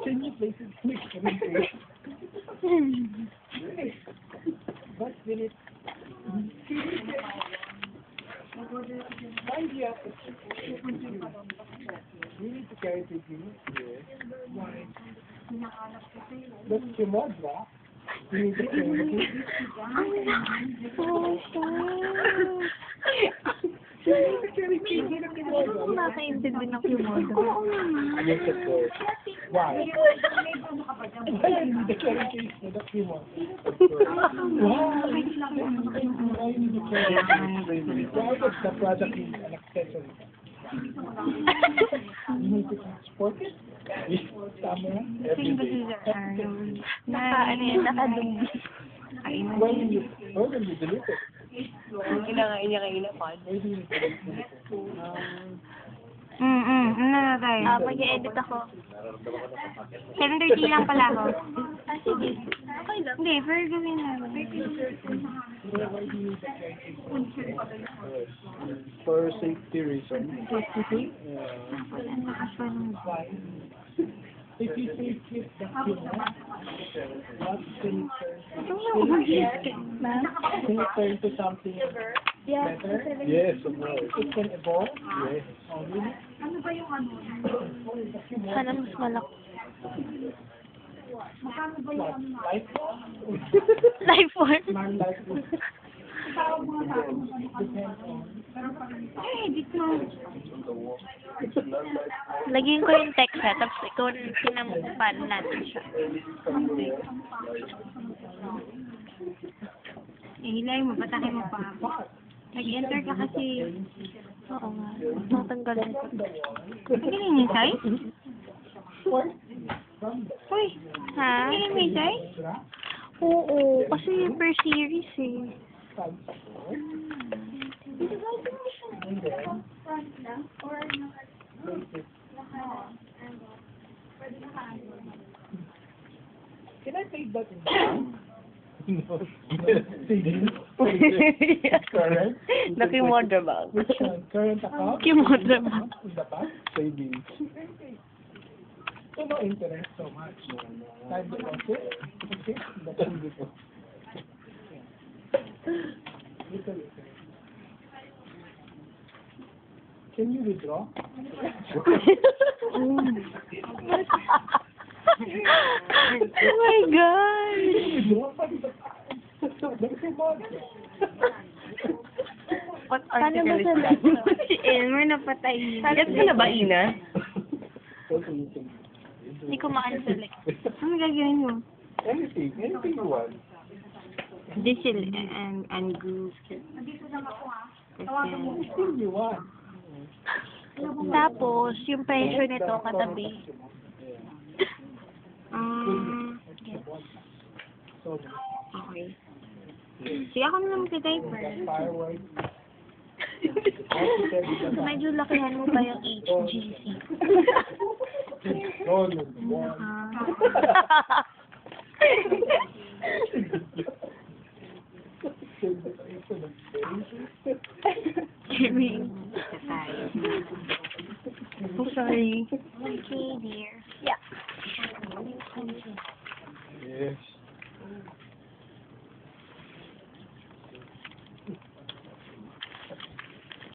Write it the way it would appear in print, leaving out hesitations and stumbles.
Can you place it quick? But will it? Why do you have to? We need to carry it with you. Yes. Why? That's your modra. You need to carry it. Hindi ko makaintindi ng Kimodo. Yes, of course. Why? Why you need the carry case for the Kimodo? Why? Why you need the carry case? Why does the product is an accessory? You need to transport it? Somewhere? Every day. Nakadumbi. When will you delete it? Kinakain niya kanina pa. Where do you delete it? Ano na tayo? Mag-i-edit ako. 7:30 lang pala ako. Sige. Okay lang. Hindi, pero gawin na. For safety reasons. If you say flip the camera, what can it turn to something better? Yes, of course. It can evolve? Yes. Oh, really? Sana mas malaki. What? Life form? Life form? Non-life form. Depends on. Lagyan ko yung text ha, tapos ikaw sinampan natin siya. Hilay mo, patakin mo pa. Nag-enter ka kasi. Oo nga. Natanggalan ko. Nagiging yung size? Uy, ha? Nagiging may size? Oo, kasi per series eh. Can I take that in the bank? No. Current? The Kimodo bag. Which one? Current account? Kimodo bag. In the bank? Savings. So no interest so much. Time deposit? Okay. The time deposit. Little interest. Can you withdraw? Oh my God! What Paano ba sa si Elmer napatay niya? Get ka na ba, Ina? Hindi ko ma-select. Ano gagawin mo? Anything you want. Digital and Goose. Anything you want. Tapos, yung pressure nito katabi. Yes. Okay. Sige, ako na lang mag-diaper. Fireworks. Medyo lakihan mo pa yung HGC. Jimmy. Oh, sorry. Okay, dear. Yeah. Yes.